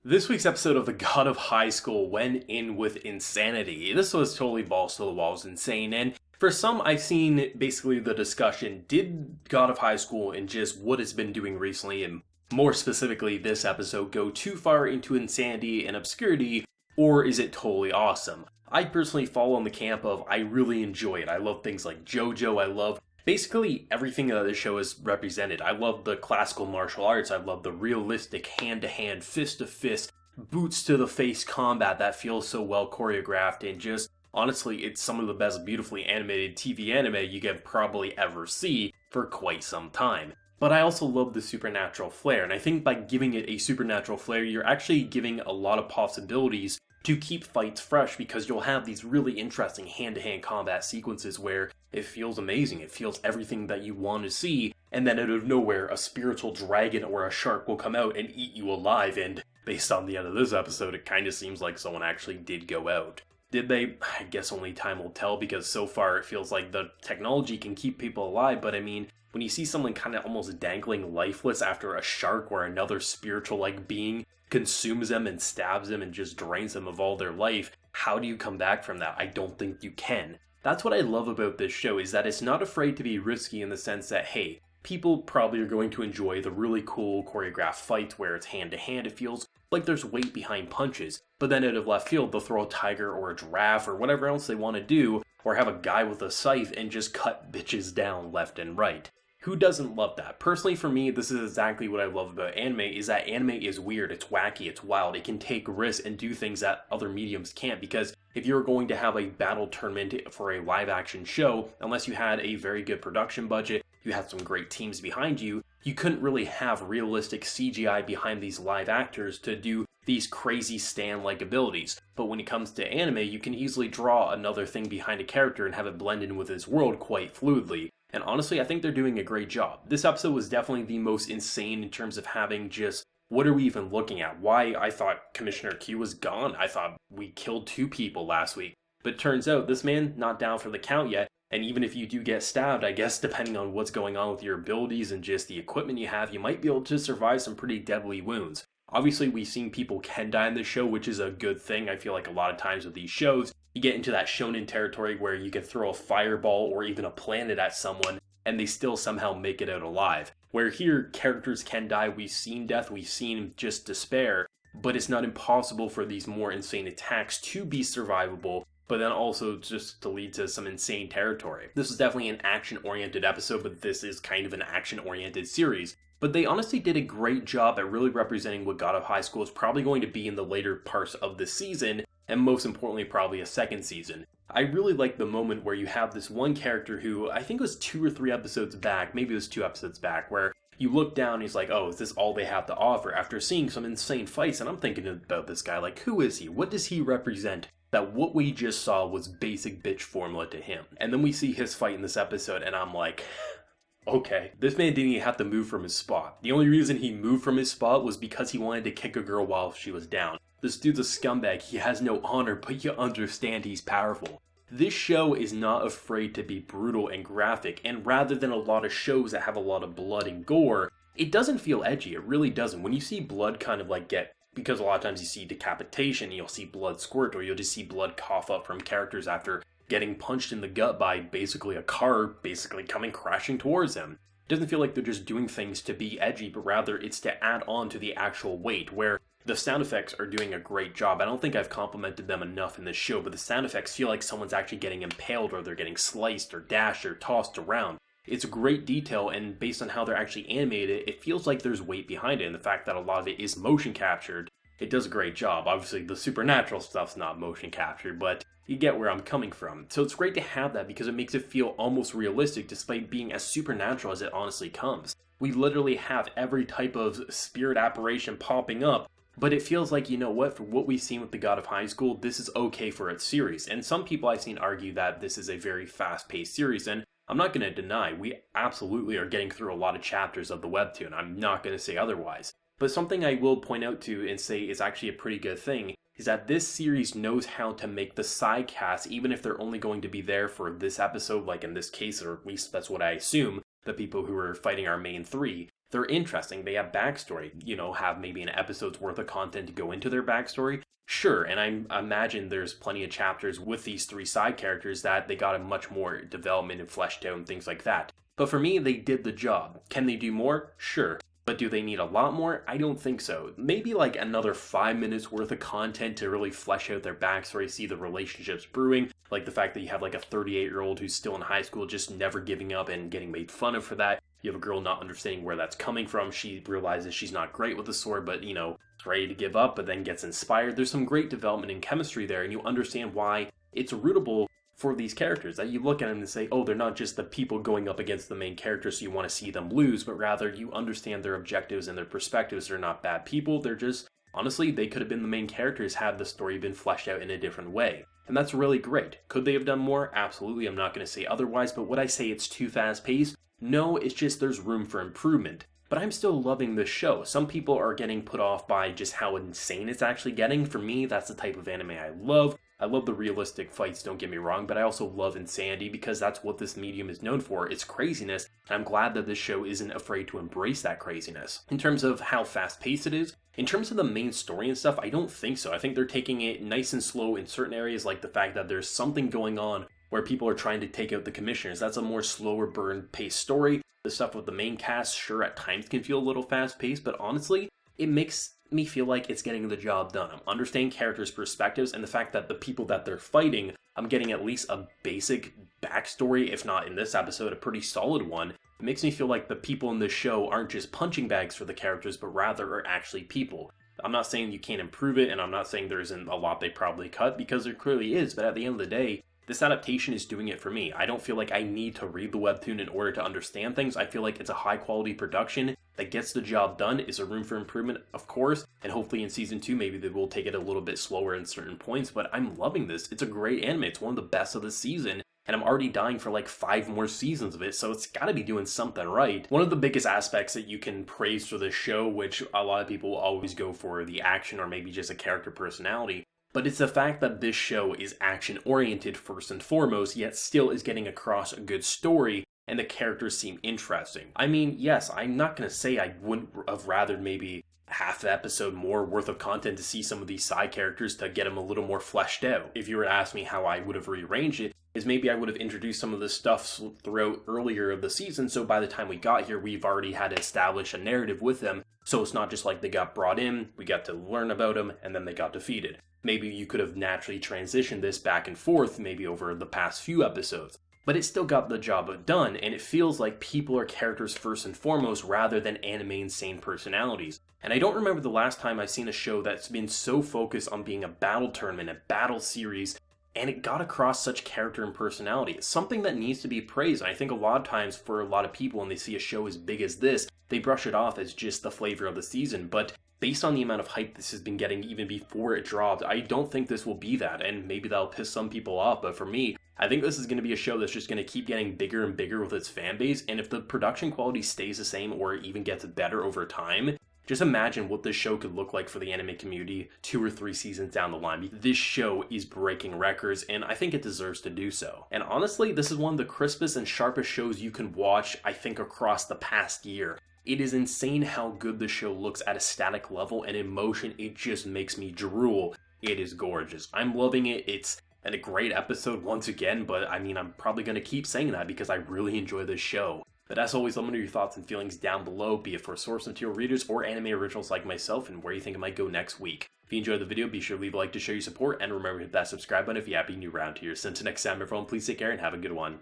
This week's episode of The God of High School went in with insanity. This was totally balls to the walls insane, and for some I've seen basically the discussion, did God of High School and just what it's been doing recently, and more specifically this episode, go too far into insanity and obscurity, or is it totally awesome? I personally fall on the camp of I really enjoy it. I love things like JoJo, I love basically everything that this show is represented. I love the classical martial arts, I love the realistic hand-to-hand, fist-to-fist, boots-to-the-face combat that feels so well choreographed, and just, honestly, it's some of the best beautifully animated TV anime you can probably ever see for quite some time. But I also love the supernatural flair, and I think by giving it a supernatural flair, you're actually giving a lot of possibilities to keep fights fresh, because you'll have these really interesting hand-to-hand combat sequences where it feels amazing, it feels everything that you want to see, and then out of nowhere, a spiritual dragon or a shark will come out and eat you alive, and based on the end of this episode, it kind of seems like someone actually did go out. Did they? I guess only time will tell, because so far it feels like the technology can keep people alive, but I mean, when you see someone kind of almost dangling lifeless after a shark or another spiritual-like being consumes them and stabs them and just drains them of all their life, how do you come back from that? I don't think you can. That's what I love about this show, is that it's not afraid to be risky in the sense that, hey, people probably are going to enjoy the really cool choreographed fights where it's hand-to-hand, it feels like there's weight behind punches, but then out of left field they'll throw a tiger or a giraffe or whatever else they want to do, or have a guy with a scythe and just cut bitches down left and right. Who doesn't love that? Personally, for me, this is exactly what I love about anime, is that anime is weird, it's wacky, it's wild, it can take risks and do things that other mediums can't, because if you're going to have a battle tournament for a live-action show, unless you had a very good production budget, you had some great teams behind you, you couldn't really have realistic CGI behind these live actors to do these crazy Stan-like abilities. But when it comes to anime, you can easily draw another thing behind a character and have it blend in with his world quite fluidly. And honestly, I think they're doing a great job. This episode was definitely the most insane in terms of having just, what are we even looking at? Why I thought Commissioner Q was gone. I thought we killed 2 people last week. But it turns out this man not down for the count yet. And even if you do get stabbed, I guess depending on what's going on with your abilities and just the equipment you have, you might be able to survive some pretty deadly wounds. Obviously, we've seen people can die in this show, which is a good thing. I feel like a lot of times with these shows, you get into that shonen territory where you can throw a fireball or even a planet at someone and they still somehow make it out alive. Where here, characters can die, we've seen death, we've seen just despair, but it's not impossible for these more insane attacks to be survivable, but then also just to lead to some insane territory. This is definitely an action-oriented episode, but this is kind of an action-oriented series. But they honestly did a great job at really representing what God of High School is probably going to be in the later parts of the season, and most importantly probably a second season. I really like the moment where you have this one character who, I think it was 2 or 3 episodes back, maybe it was 2 episodes back, where you look down and he's like, oh, is this all they have to offer? After seeing some insane fights, and I'm thinking about this guy, like, who is he? What does he represent? That what we just saw was basic bitch formula to him. And then we see his fight in this episode, and I'm like, okay, this man didn't even have to move from his spot. The only reason he moved from his spot was because he wanted to kick a girl while she was down. This dude's a scumbag, he has no honor, but you understand he's powerful. This show is not afraid to be brutal and graphic, and rather than a lot of shows that have a lot of blood and gore, it doesn't feel edgy, it really doesn't. When you see blood kind of like because a lot of times you see decapitation, you'll see blood squirt, or you'll just see blood cough up from characters after getting punched in the gut by basically a car coming crashing towards them. It doesn't feel like they're just doing things to be edgy, but rather it's to add on to the actual weight, where the sound effects are doing a great job. I don't think I've complimented them enough in this show, but the sound effects feel like someone's actually getting impaled, or they're getting sliced or dashed or tossed around. It's great detail, and based on how they're actually animated, it feels like there's weight behind it, and the fact that a lot of it is motion captured, it does a great job. Obviously, the supernatural stuff's not motion captured, but you get where I'm coming from. So it's great to have that because it makes it feel almost realistic despite being as supernatural as it honestly comes. We literally have every type of spirit apparition popping up, but it feels like, you know what, for what we've seen with The God of High School, this is okay for its series. And some people I've seen argue that this is a very fast-paced series, and I'm not going to deny, we absolutely are getting through a lot of chapters of the webtoon. I'm not going to say otherwise. But something I will point out to and say is actually a pretty good thing is that this series knows how to make the side casts, even if they're only going to be there for this episode, like in this case, or at least that's what I assume, the people who are fighting our main 3, they're interesting. They have backstory, have maybe an episode's worth of content to go into their backstory. Sure, and I imagine there's plenty of chapters with these three side characters that they got a much more development and fleshed out and things like that. But for me, they did the job. Can they do more? Sure. But do they need a lot more? I don't think so. Maybe like another 5 minutes worth of content to really flesh out their backstory, see the relationships brewing, like the fact that you have like a 38-year-old who's still in high school just never giving up and getting made fun of for that. You have a girl not understanding where that's coming from. She realizes she's not great with the sword, but is ready to give up, but then gets inspired. There's some great development and chemistry there, and you understand why it's rootable for these characters, that you look at them and say, oh, they're not just the people going up against the main character so you want to see them lose, but rather you understand their objectives and their perspectives. They're not bad people, they're just, honestly, they could have been the main characters had the story been fleshed out in a different way. And that's really great. Could they have done more? Absolutely, I'm not going to say otherwise, but would I say it's too fast-paced? No, it's just there's room for improvement. But I'm still loving this show. Some people are getting put off by just how insane it's actually getting. For me, that's the type of anime I love. I love the realistic fights, don't get me wrong, but I also love insanity because that's what this medium is known for. It's craziness, and I'm glad that this show isn't afraid to embrace that craziness. In terms of how fast-paced it is, in terms of the main story and stuff, I don't think so. I think they're taking it nice and slow in certain areas, like the fact that there's something going on where people are trying to take out the commissioners. That's a more slower burn-paced story. The stuff with the main cast, sure, at times can feel a little fast-paced, but honestly, it makes me feel like it's getting the job done. I'm understanding characters' perspectives and the fact that the people that they're fighting, I'm getting at least a basic backstory, if not in this episode, a pretty solid one. It makes me feel like the people in this show aren't just punching bags for the characters, but rather are actually people. I'm not saying you can't improve it, and I'm not saying there isn't a lot they probably cut, because there clearly is, but at the end of the day, this adaptation is doing it for me. I don't feel like I need to read the webtoon in order to understand things. I feel like it's a high-quality production that gets the job done. Is there room for improvement? Of course, and hopefully in Season 2 maybe they will take it a little bit slower in certain points, but I'm loving this. It's a great anime. It's one of the best of the season, and I'm already dying for like 5 more seasons of it, so it's gotta be doing something right. One of the biggest aspects that you can praise for this show, which a lot of people will always go for the action or maybe just a character personality, but it's the fact that this show is action-oriented first and foremost, yet still is getting across a good story, and the characters seem interesting. I mean, yes, I'm not going to say I wouldn't have rathered maybe half the episode more worth of content to see some of these side characters to get them a little more fleshed out. If you were to ask me how I would have rearranged it, is maybe I would have introduced some of this stuff throughout earlier of the season, so by the time we got here, we've already had to establish a narrative with them, so it's not just like they got brought in, we got to learn about them, and then they got defeated. Maybe you could have naturally transitioned this back and forth, maybe over the past few episodes. But it still got the job done, and it feels like people are characters first and foremost rather than anime insane personalities. And I don't remember the last time I've seen a show that's been so focused on being a battle tournament, a battle series, and it got across such character and personality. It's something that needs to be praised, and I think a lot of times for a lot of people when they see a show as big as this, they brush it off as just the flavor of the season, but based on the amount of hype this has been getting even before it dropped, I don't think this will be that, and maybe that'll piss some people off, but for me, I think this is going to be a show that's just going to keep getting bigger and bigger with its fan base, and if the production quality stays the same or even gets better over time, just imagine what this show could look like for the anime community 2 or 3 seasons down the line. This show is breaking records, and I think it deserves to do so. And honestly, this is one of the crispest and sharpest shows you can watch, I think, across the past year. It is insane how good the show looks at a static level, and in motion, it just makes me drool. It is gorgeous. I'm loving it. It's a great episode once again, but I mean, I'm probably going to keep saying that because I really enjoy this show. But as always, let me know your thoughts and feelings down below, be it for source material readers or anime originals like myself, and where you think it might go next week. If you enjoyed the video, be sure to leave a like to show your support, and remember to hit that subscribe button if you happen to be new around here. So until next time, everyone, please take care and have a good one.